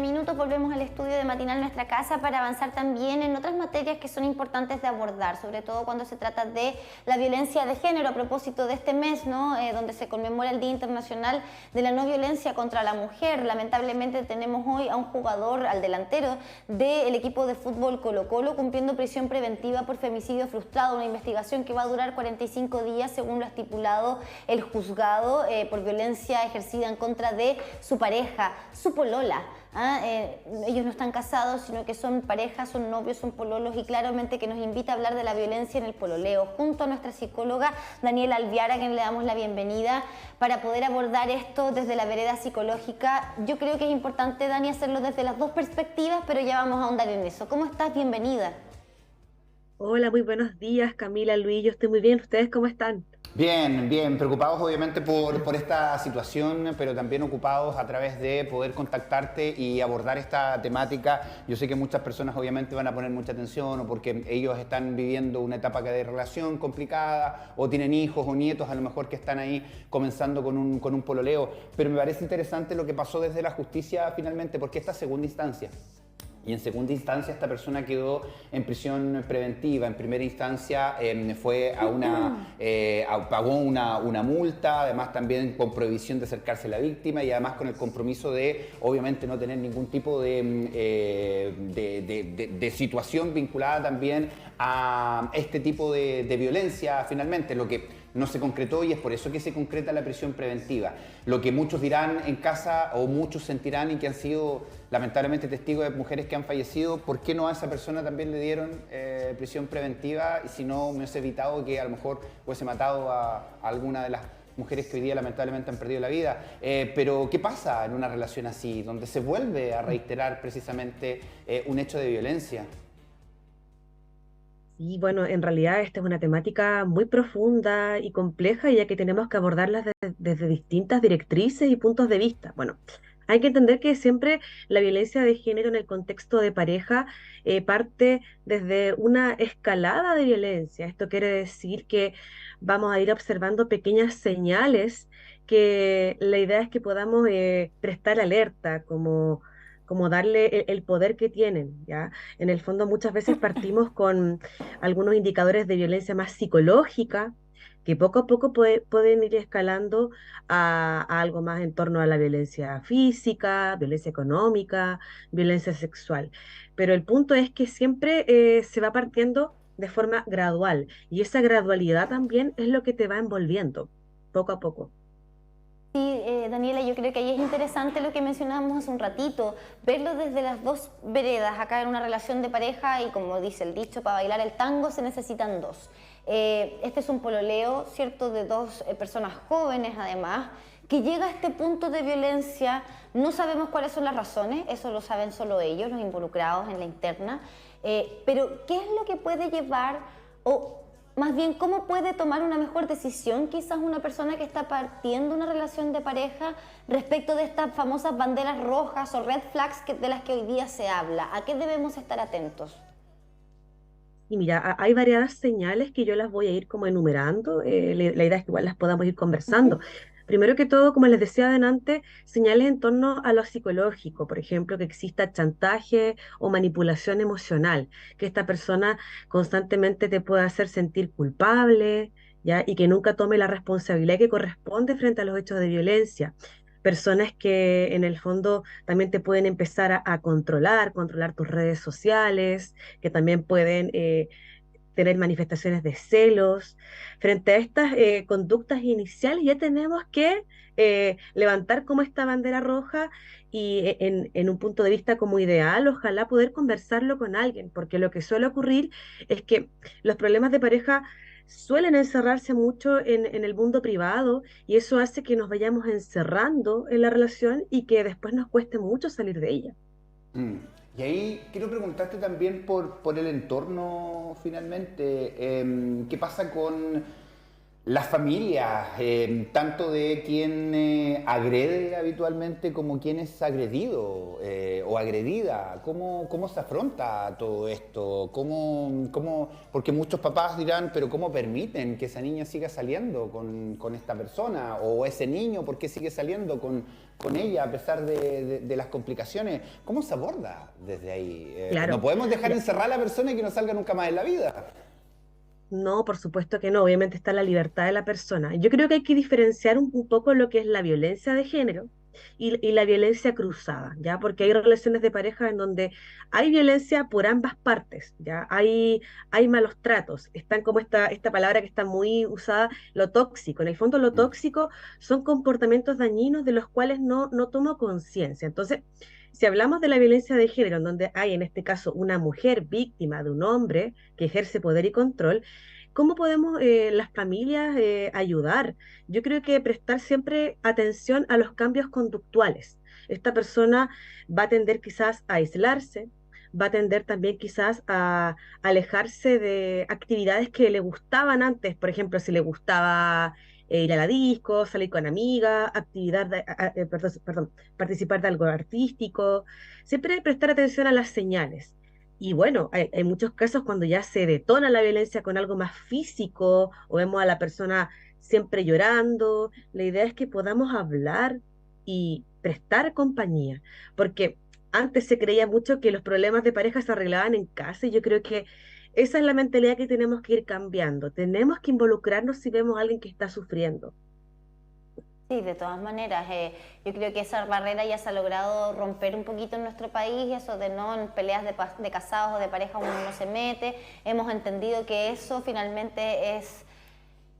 Minutos volvemos al estudio de Matinal Nuestra Casa para avanzar también en otras materias que son importantes de abordar, sobre todo cuando se trata de la violencia de género, a propósito de este mes, ¿no? Donde se conmemora el Día Internacional de la No Violencia contra la Mujer. Lamentablemente tenemos hoy a un jugador, al delantero del equipo de fútbol Colo-Colo, cumpliendo prisión preventiva por femicidio frustrado, una investigación que va a durar 45 días según lo estipulado el juzgado por violencia ejercida en contra de su pareja, su polola. Ellos no están casados, sino que son parejas, son novios, son pololos, y claramente que nos invita a hablar de la violencia en el pololeo, junto a nuestra psicóloga Daniela Alviara, a quien le damos la bienvenida, para poder abordar esto desde la vereda psicológica. Yo creo que es importante, Dani, hacerlo desde las dos perspectivas, pero ya vamos a ahondar en eso. ¿Cómo estás? Bienvenida. Hola, muy buenos días, Camila, Luis, yo estoy muy bien. ¿Ustedes cómo están? Bien, bien, preocupados obviamente por esta situación, pero también ocupados a través de poder contactarte y abordar esta temática. Yo sé que muchas personas obviamente van a poner mucha atención o porque ellos están viviendo una etapa de relación complicada o tienen hijos o nietos a lo mejor que están ahí comenzando con un pololeo, pero me parece interesante lo que pasó desde la justicia finalmente, porque esta segunda instancia. Y en segunda instancia esta persona quedó en prisión preventiva. En primera instancia fue pagó una multa, además también con prohibición de acercarse a la víctima y además con el compromiso de, obviamente, no tener ningún tipo de situación vinculada también a este tipo de violencia finalmente, lo que no se concretó y es por eso que se concreta la prisión preventiva. Lo que muchos dirán en casa o muchos sentirán y que han sido lamentablemente testigos de mujeres que han fallecido, ¿por qué no a esa persona también le dieron prisión preventiva? Y si no, me hubiese evitado que a lo mejor hubiese matado a alguna de las mujeres que hoy día lamentablemente han perdido la vida. Pero ¿qué pasa en una relación así, donde se vuelve a reiterar precisamente un hecho de violencia? Y bueno, en realidad esta es una temática muy profunda y compleja, ya que tenemos que abordarla desde distintas directrices y puntos de vista. Bueno, hay que entender que siempre la violencia de género en el contexto de pareja parte desde una escalada de violencia. Esto quiere decir que vamos a ir observando pequeñas señales que la idea es que podamos prestar alerta, como darle el poder que tienen, ¿ya? En el fondo muchas veces partimos con algunos indicadores de violencia más psicológica, que poco a poco pueden ir escalando a algo más en torno a la violencia física, violencia económica, violencia sexual. Pero el punto es que siempre se va partiendo de forma gradual, y esa gradualidad también es lo que te va envolviendo poco a poco. Sí, Daniela, yo creo que ahí es interesante lo que mencionábamos hace un ratito, verlo desde las dos veredas, acá en una relación de pareja, y como dice el dicho, para bailar el tango se necesitan dos. Este es un pololeo, ¿cierto?, de dos personas jóvenes además, que llega a este punto de violencia. No sabemos cuáles son las razones, eso lo saben solo ellos, los involucrados en la interna, pero ¿qué es lo que puede llevar o más bien, ¿cómo puede tomar una mejor decisión quizás una persona que está partiendo una relación de pareja respecto de estas famosas banderas rojas o red flags de las que hoy día se habla? ¿A qué debemos estar atentos? Y mira, hay variadas señales que yo las voy a ir como enumerando. La idea es que igual las podamos ir conversando. Ujú. Primero que todo, como les decía adelante, señales en torno a lo psicológico, por ejemplo, que exista chantaje o manipulación emocional, que esta persona constantemente te pueda hacer sentir culpable, ¿ya? Y que nunca tome la responsabilidad que corresponde frente a los hechos de violencia. Personas que en el fondo también te pueden empezar a controlar tus redes sociales, que también pueden tener manifestaciones de celos. Frente a estas conductas iniciales ya tenemos que levantar como esta bandera roja y en un punto de vista como ideal, ojalá poder conversarlo con alguien, porque lo que suele ocurrir es que los problemas de pareja suelen encerrarse mucho en el mundo privado, y eso hace que nos vayamos encerrando en la relación y que después nos cueste mucho salir de ella. Mm. Y ahí quiero preguntarte también por el entorno finalmente. ¿Qué pasa con las familias, tanto de quien agrede habitualmente como quien es agredido? o agredida? ¿Cómo se afronta todo esto? Porque muchos papás dirán, pero ¿cómo permiten que esa niña siga saliendo con esta persona? O ese niño, ¿por qué sigue saliendo con ella a pesar de las complicaciones? ¿Cómo se aborda desde ahí? Claro. No podemos dejar encerrar a la persona y que no salga nunca más en la vida. No, por supuesto que no. Obviamente está la libertad de la persona. Yo creo que hay que diferenciar un poco lo que es la violencia de género y la violencia cruzada, ¿ya? Porque hay relaciones de pareja en donde hay violencia por ambas partes, ¿ya? Hay malos tratos. Están como esta palabra que está muy usada, lo tóxico. En el fondo, lo tóxico son comportamientos dañinos de los cuales no tomo conciencia. Entonces, si hablamos de la violencia de género, en donde hay en este caso una mujer víctima de un hombre que ejerce poder y control, ¿cómo podemos las familias ayudar? Yo creo que prestar siempre atención a los cambios conductuales. Esta persona va a tender quizás a aislarse, va a tender también quizás a alejarse de actividades que le gustaban antes, por ejemplo, si le gustaba ir a la disco, salir con amigas, perdón, participar de algo artístico, siempre prestar atención a las señales. Y bueno, hay muchos casos cuando ya se detona la violencia con algo más físico o vemos a la persona siempre llorando. La idea es que podamos hablar y prestar compañía, porque antes se creía mucho que los problemas de pareja se arreglaban en casa y yo creo que esa es la mentalidad que tenemos que ir cambiando. Tenemos que involucrarnos si vemos a alguien que está sufriendo. Sí, de todas maneras, yo creo que esa barrera ya se ha logrado romper un poquito en nuestro país, eso de no en peleas de casados o de pareja uno no se mete. Hemos entendido que eso finalmente es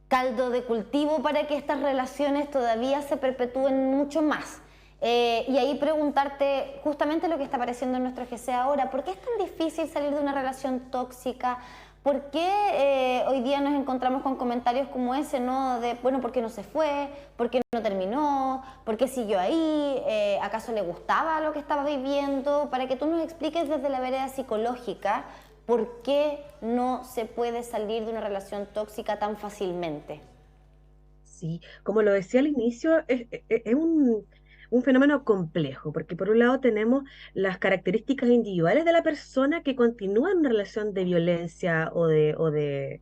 caldo de cultivo para que estas relaciones todavía se perpetúen mucho más. Y ahí preguntarte justamente lo que está apareciendo en nuestro GC ahora, ¿por qué es tan difícil salir de una relación tóxica? ¿Por qué hoy día nos encontramos con comentarios como ese, ¿no? De, bueno, ¿por qué no se fue? ¿Por qué no terminó? ¿Por qué siguió ahí? ¿Acaso le gustaba lo que estaba viviendo? Para que tú nos expliques desde la vereda psicológica por qué no se puede salir de una relación tóxica tan fácilmente. Sí, como lo decía al inicio, es un fenómeno complejo, porque por un lado tenemos las características individuales de la persona que continúa en una relación de violencia de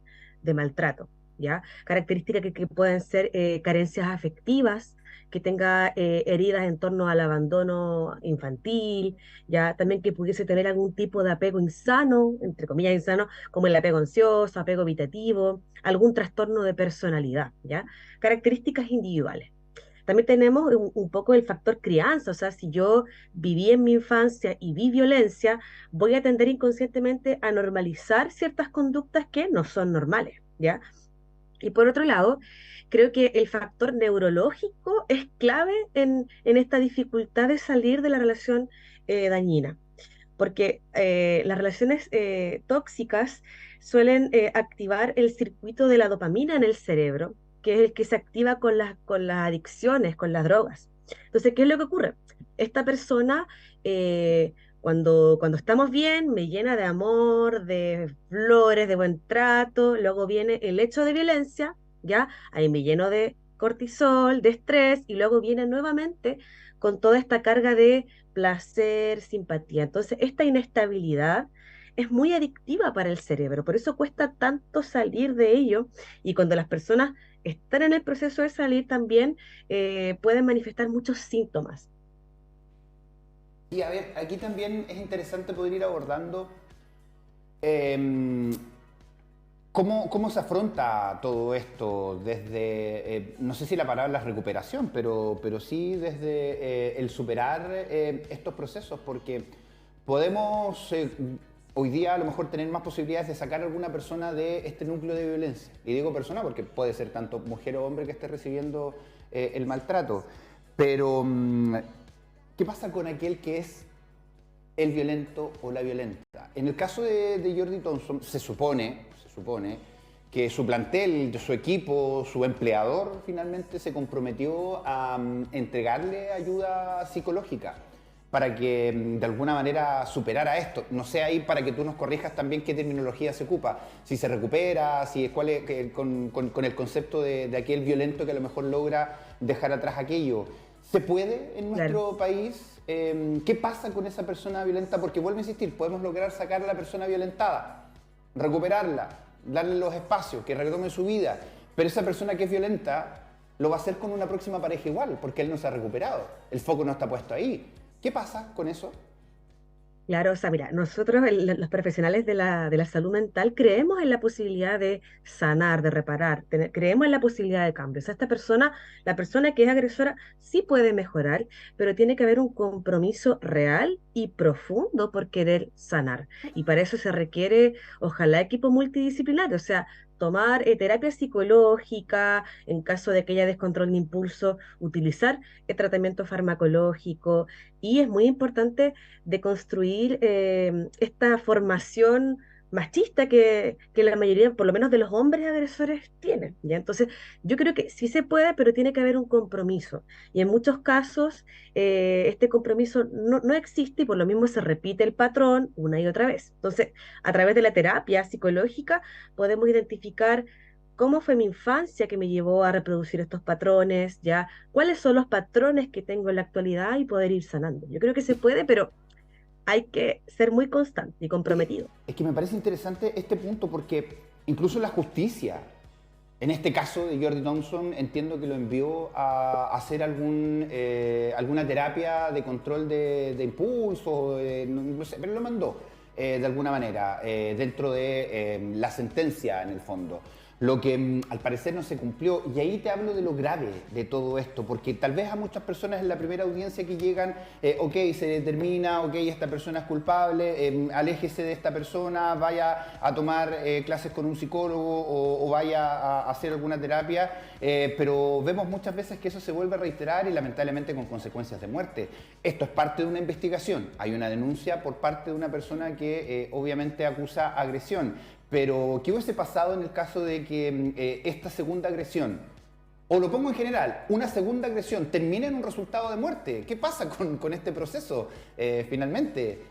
maltrato, ¿ya? Características que pueden ser carencias afectivas, que tenga heridas en torno al abandono infantil, ya también que pudiese tener algún tipo de apego insano, entre comillas insano, como el apego ansioso, apego evitativo, algún trastorno de personalidad, ¿ya? Características individuales. También tenemos un poco el factor crianza, o sea, si yo viví en mi infancia y vi violencia, voy a tender inconscientemente a normalizar ciertas conductas que no son normales, ¿ya? Y por otro lado, creo que el factor neurológico es clave en esta dificultad de salir de la relación dañina, porque las relaciones tóxicas suelen activar el circuito de la dopamina en el cerebro, que es el que se activa con las adicciones, con las drogas. Entonces, ¿qué es lo que ocurre? Esta persona, cuando estamos bien, me llena de amor, de flores, de buen trato, luego viene el hecho de violencia, ¿ya? Ahí me lleno de cortisol, de estrés, y luego viene nuevamente con toda esta carga de placer, simpatía. Entonces, esta inestabilidad es muy adictiva para el cerebro, por eso cuesta tanto salir de ello y cuando las personas están en el proceso de salir también pueden manifestar muchos síntomas. Y a ver, aquí también es interesante poder ir abordando em, cómo se afronta todo esto desde, no sé si la palabra es recuperación, pero sí desde el superar estos procesos, porque podemos hoy día a lo mejor tener más posibilidades de sacar a alguna persona de este núcleo de violencia. Y digo persona porque puede ser tanto mujer o hombre que esté recibiendo el maltrato. Pero, ¿qué pasa con aquel que es el violento o la violenta? En el caso de Jordi Thompson, se supone que su plantel, su equipo, su empleador finalmente se comprometió a entregarle ayuda psicológica para que de alguna manera superara esto. No sé ahí para que tú nos corrijas también qué terminología se ocupa, si se recupera, si es, con el concepto de aquel violento que a lo mejor logra dejar atrás aquello. ¿Se puede en nuestro Claro. país? ¿Qué pasa con esa persona violenta? Porque vuelvo a insistir, podemos lograr sacar a la persona violentada, recuperarla, darle los espacios, que retome su vida, pero esa persona que es violenta lo va a hacer con una próxima pareja igual, porque él no se ha recuperado, el foco no está puesto ahí. ¿Qué pasa con eso? Claro, o sea, mira, nosotros los profesionales de la salud mental creemos en la posibilidad de sanar, de reparar, creemos en la posibilidad de cambio. O sea, esta persona, la persona que es agresora, sí puede mejorar, pero tiene que haber un compromiso real y profundo por querer sanar. Y para eso se requiere, ojalá, equipo multidisciplinario, o sea, tomar terapia psicológica, en caso de que haya descontrol de impulso, utilizar tratamiento farmacológico, y es muy importante de construir esta formación machista que la mayoría, por lo menos de los hombres agresores, tienen, ¿ya? Entonces, yo creo que sí se puede, pero tiene que haber un compromiso. Y en muchos casos, este compromiso no existe y por lo mismo se repite el patrón una y otra vez. Entonces, a través de la terapia psicológica podemos identificar cómo fue mi infancia que me llevó a reproducir estos patrones, ¿ya? ¿Cuáles son los patrones que tengo en la actualidad y poder ir sanando? Yo creo que se puede, pero hay que ser muy constante y comprometido. Es que me parece interesante este punto porque incluso la justicia, en este caso de Jordi Thompson, entiendo que lo envió a hacer alguna terapia de control de impulso, no sé, pero lo mandó de alguna manera dentro de la sentencia en el fondo. Lo que al parecer no se cumplió, y ahí te hablo de lo grave de todo esto, porque tal vez a muchas personas en la primera audiencia que llegan, ok, se determina, ok, esta persona es culpable, aléjese de esta persona, vaya a tomar clases con un psicólogo o vaya a hacer alguna terapia, pero vemos muchas veces que eso se vuelve a reiterar y lamentablemente con consecuencias de muerte. Esto es parte de una investigación, hay una denuncia por parte de una persona que obviamente acusa agresión. Pero, ¿qué hubiese pasado en el caso de que esta segunda agresión, o lo pongo en general, una segunda agresión termine en un resultado de muerte? ¿Qué pasa con este proceso finalmente?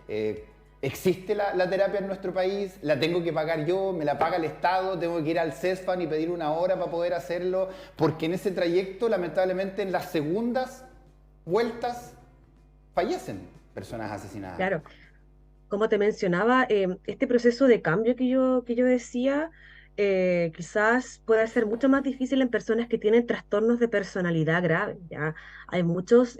¿Existe la terapia en nuestro país? ¿La tengo que pagar yo? ¿Me la paga el Estado? ¿Tengo que ir al CESFAN y pedir una hora para poder hacerlo? Porque en ese trayecto, lamentablemente, en las segundas vueltas fallecen personas asesinadas. Claro, como te mencionaba, este proceso de cambio que yo decía, quizás pueda ser mucho más difícil en personas que tienen trastornos de personalidad grave, ¿ya? Hay muchos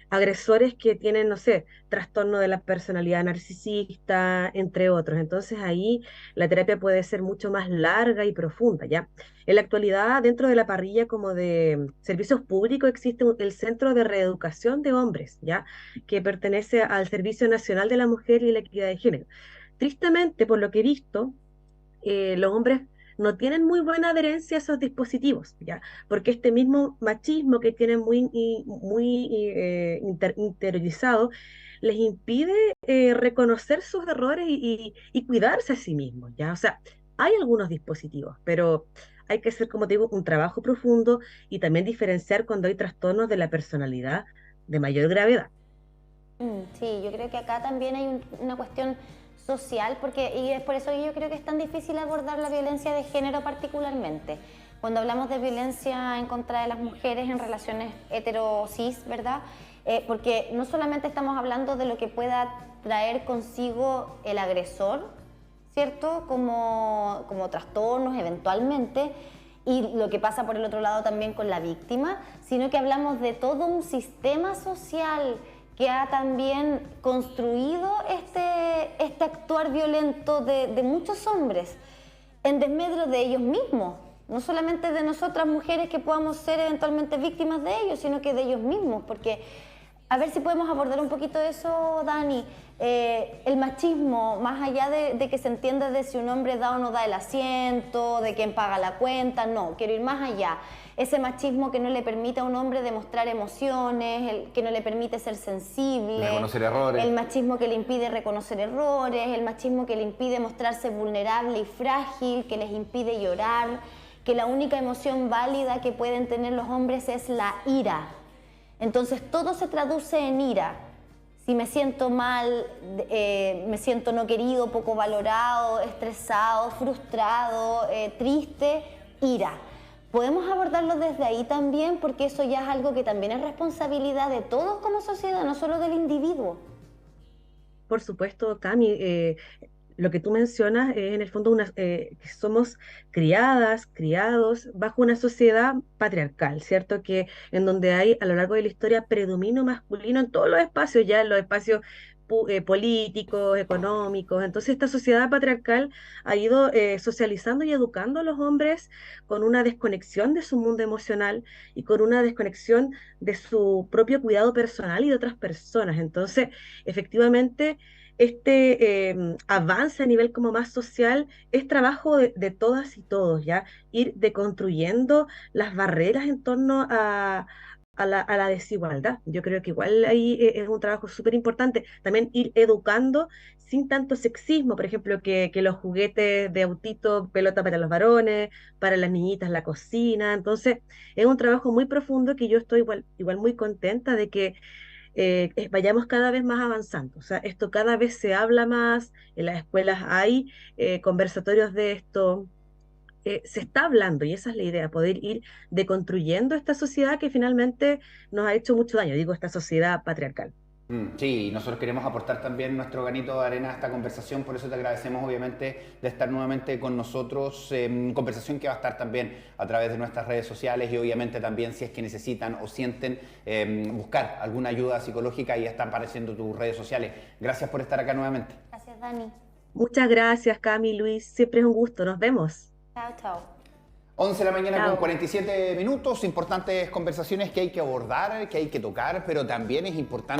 agresores que tienen, no sé, trastorno de la personalidad narcisista, entre otros. Entonces ahí la terapia puede ser mucho más larga y profunda, ¿ya? En la actualidad, dentro de la parrilla como de servicios públicos, existe el Centro de Reeducación de Hombres, ¿ya? Que pertenece al Servicio Nacional de la Mujer y la Equidad de Género. Tristemente, por lo que he visto, los hombres no tienen muy buena adherencia a esos dispositivos, ¿ya? Porque este mismo machismo que tienen muy interiorizado les impide reconocer sus errores y cuidarse a sí mismos, ¿ya? O sea, hay algunos dispositivos, pero hay que hacer, como te digo, un trabajo profundo y también diferenciar cuando hay trastornos de la personalidad de mayor gravedad. Sí, yo creo que acá también hay una cuestión social, porque, y es por eso que yo creo que es tan difícil abordar la violencia de género particularmente. Cuando hablamos de violencia en contra de las mujeres en relaciones hetero-cis, ¿verdad? Porque no solamente estamos hablando de lo que pueda traer consigo el agresor, ¿cierto? Como trastornos eventualmente, y lo que pasa por el otro lado también con la víctima, sino que hablamos de todo un sistema social que ha también construido este actuar violento de muchos hombres en desmedro de ellos mismos, no solamente de nosotras mujeres que podamos ser eventualmente víctimas de ellos, sino que de ellos mismos, porque a ver si podemos abordar un poquito eso, Dani. El machismo, más allá de que se entienda de si un hombre da o no da el asiento, de quién paga la cuenta, no, quiero ir más allá. Ese machismo que no le permite a un hombre demostrar emociones, que no le permite ser sensible. Reconocer errores. El machismo que le impide reconocer errores, el machismo que le impide mostrarse vulnerable y frágil, que les impide llorar, que la única emoción válida que pueden tener los hombres es la ira. Entonces todo se traduce en ira. Si me siento mal, me siento no querido, poco valorado, estresado, frustrado, triste, ira. podemos abordarlo desde ahí también, porque eso ya es algo que también es responsabilidad de todos como sociedad, no solo del individuo. Por supuesto, Cami, lo que tú mencionas es en el fondo que somos criadas, criados bajo una sociedad patriarcal, ¿cierto? Que en donde hay a lo largo de la historia predominio masculino en todos los espacios, ya en los espacios políticos, económicos. Entonces esta sociedad patriarcal ha ido socializando y educando a los hombres con una desconexión de su mundo emocional y con una desconexión de su propio cuidado personal y de otras personas. Entonces, efectivamente avance a nivel como más social es trabajo de todas y todos, ¿ya? Ir deconstruyendo las barreras en torno a la desigualdad. Yo creo que igual ahí es un trabajo súper importante. También ir educando sin tanto sexismo, por ejemplo, que los juguetes de autito, pelota para los varones, para las niñitas la cocina. Entonces, es un trabajo muy profundo que yo estoy igual muy contenta de que vayamos cada vez más avanzando. O sea, esto cada vez se habla más, en las escuelas hay conversatorios de esto, se está hablando y esa es la idea, poder ir deconstruyendo esta sociedad que finalmente nos ha hecho mucho daño, digo, esta sociedad patriarcal. Sí, nosotros queremos aportar también nuestro granito de arena a esta conversación, por eso te agradecemos obviamente de estar nuevamente con nosotros, conversación que va a estar también a través de nuestras redes sociales y obviamente también si es que necesitan o sienten buscar alguna ayuda psicológica, ya están apareciendo tus redes sociales. Gracias por estar acá nuevamente. Gracias, Dani. Muchas gracias, Cami, Luis, siempre es un gusto, nos vemos. Chao, chao. 11 de la mañana con Chao. 47 minutos, importantes conversaciones que hay que abordar, que hay que tocar, pero también es importante